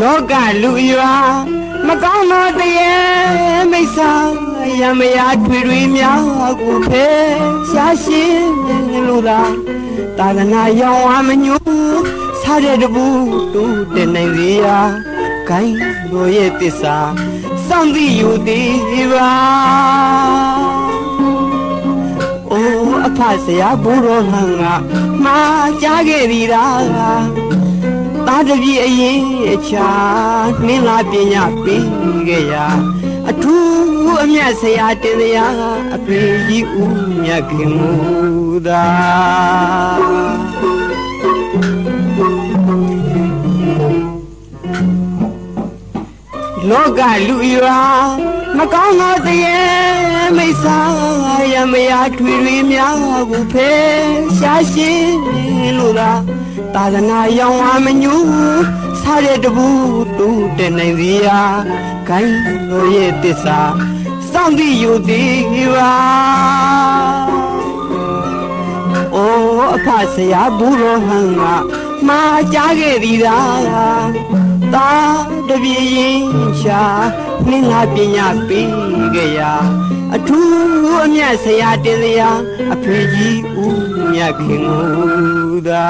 လောကလူရွာမကောင်းသောတရားမိစ္ဆာယမယာထွေထွေများကိုဖဲရှားရှင်းလို့သာသာသနာရောင်ဝါမညူစားတဲ့တပူတူတဲ့နိုင်စီရာခိုင်းတို့ရဲ့တစ္ဆာစောင့်သိယူသေးပါအိုးအဖဆရာဘိုးတော်ဟန်ကမှားကြားခဲ့သည်လားသာတပြည့်အရင်အချာနှင်းလာပညာပေးခဲ့ရာအထူးအမြတ်ဆရာတင်စရာအဖေကြီးဦးမြတ်ခင်မူသာလောကလူရွာမကောင်းသောတရားမိစ္ဆာယမယာထွေထွေများကိုဖဲရှားရှင်းလို့သာသာသနာရောင်ဝါမညူစားတဲ့တပူတူတဲ့နိုင်စီရာခိုင်းတို့ရဲ့တစ္ဆာစောင့်သိယူသေးပါအိုးအဖဆရာဘုရောဟန်ကမှားကြားခဲ့သည်လားသာတပြည့်ရင်ရှာနှင်းလာပညာပေးခဲ့ရာအထူးအမြတ်ဆရာတင်စရာအဖေကြီးဦးမြတ်ခင်မူသာ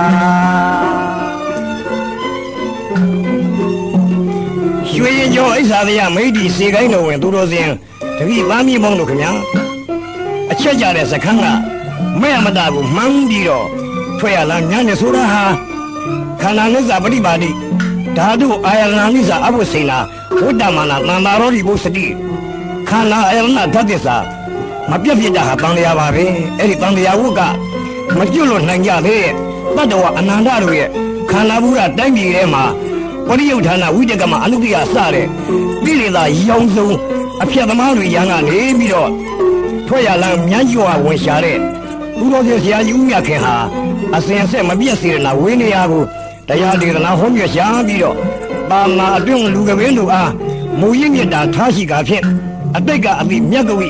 ရွှေရင်ကျော်အိဆာတရားမိတ်ဒီစေကိုင်းတော်ဝင်သူတော်စင်တပည့်သားမြေပေါင်းတို့ခင်ဗျာအချက်ကြတဲ့စခန်းကမဲ့မတာကိုမှန်းပြီးတော့ထွက်ရလာညနေဆိုတာဟာခန္ဓာနစ္စပฏิပါတိဓာတုအာယတနာနိစ္စအဘုစိနာဝတ္တမနာသံသာရောဒီဘုစတိခန္ဓာအာယတနာဓာတ်သစ္စာမပြတ်ပြတ်တာဟာတန်တရားပါပဲအဲ့ဒီတန်တရားဝတ်ကမကျွတ်လို့နိုင်ကြသေးတဲ့တတ္တဝအနန္တတို့ရဲ့ခန္ဓာဘုရားတိုင်းပြည်ထဲမှာပရိယုဌာဏဝိတကမအနုတ္တိယစတဲ့ပြိလေသာရောင်စုံအဖြတ်သမားတွေရန်ကနေပြီးတော့ထွက်ရလမ်းမြန်းကျော်ဝင်ရှာတဲ့သူတော်စင်ဆရာကြီးဦးမြတ်ခင်ဟာအစဉ်အဆက်မပြတ်စေတဲ့နာဝိနည်းကိုတရားဒေသနာဟောပြရှားပြီးတော့ပါမနာအတွင်းလူကပင်တို့အားမူရင်းမြတ်တာထားရှိကာဖြင့်အတိတ်ကအမိမြတ်ကဝိ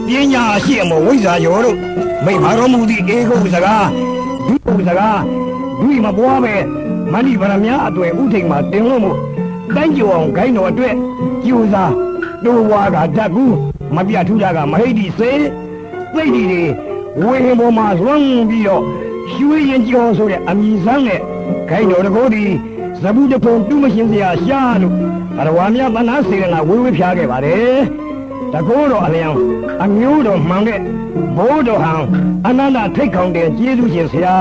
ပညာရှိအမောဝိဇ္ဇာရောတို့မိဘတော်မူသည့်ဧကုစကားဒုစကားဒုမပွားပဲမဏိဗရမများအတွေ့ဥထိန်မှာတင်လို့မို့တိုင်းကျော်အောင်ခိုင်းတော်အတွက်ကြိုးစားတိုးဝါကဓာတ်ကူမပြတ်ထူတာကမဟိတိစေသိတိတွေဝေဟင်ပေါ်မှာလွှမ်းပြီးတော့ရွှေရင်ကျော်ဆိုတဲ့အမည်စမ်းနဲ့ခိုင်းတော်တကောဒီဇဗုတဖုံတူးမရှင်စရာရှားလို့ဘရဝါမြတ်သနာစေရနာဝေဝေဖျားခဲ့ပါတယ်တကောတော်အလျံအမျိုးတော်မှန်တဲ့ဘိုးတော်ဟံအနန္တထိတ်ခေါင်တဲ့ကျေးဇူးရှင်ဆရာ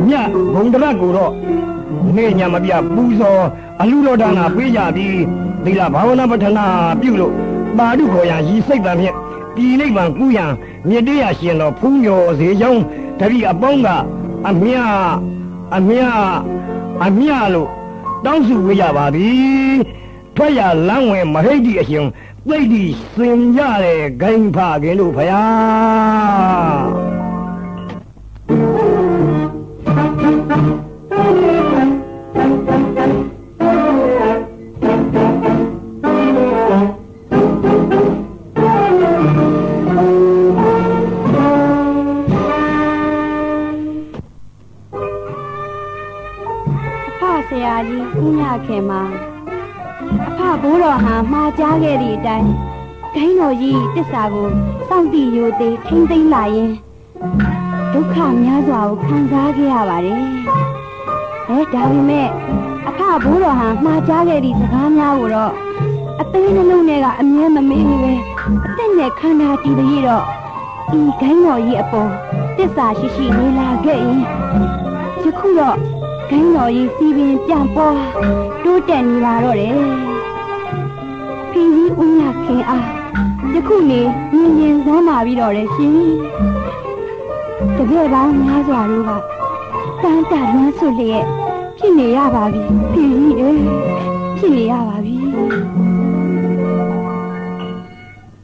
မြတ်ဘုံတရကိုတော့နေညာမပြပူဇော်အလူတော်ဒါနာပေးကြပြီးသီလဘာဝနာပဋ္ဌာနာပြုလို့ပါဠိခေါ်ရရည်စိတ်တံဖြင့်ပြည်နိဗ္ဗာန်ကူးရန်မြတ်တရားရှင်တော်ဖူးမြော်စေကြောင်းတပည့်အပေါင်းကအမြလို့တောင်းစုဝေးရပါသည်ထွက်ရလမ်းဝင်မဟိတ်တိအရှင်သိတိစင်ကြတဲ့ဂိမ်းဖခင်တို့ဖယားဆရာကြီးဦးမြခင်မှာအဖဘိုးတော်ဟာမှားကြားခဲ့သည့်အတိုင်းဂိမ်းတော်ကြီးတစ္ဆာကိုစောင့်တည်ယူသေးထိမ့်သိမ့်လာရင်ဒုက္ခများစွာကိုခံစားခဲ့ရပါတယ်။ဒါပေမဲ့အဖဘိုးတော်ဟာမှားကြားခဲ့သည့်စကားများကိုတော့အသေးနှလုံးထဲကအမြဲမမေ့ဘူးပဲအသက်နဲ့ခန္ဓာတည်တည်းတော့ဒီဂိမ်းတော်ကြီးအပေါ်တစ္ဆာရှိရှိနေလာခဲ့ရင်ယခုတော့ဂိမ်းတော်ကြီးစီပင်ပြန်ပေါ်တိုးတက်နေလာတော့တယ်ဖီကြီးဦးမြခင်အားယခုနေမြင်စမ်းပါပြီးတော့တယ်ရှင်တကယ်ပေါင်းများစွာတို့ကတန်းတလွမ်းဆွလျက်ဖြစ်နေရပါပြီဖီကြီးဖြစ်နေရပါပြီ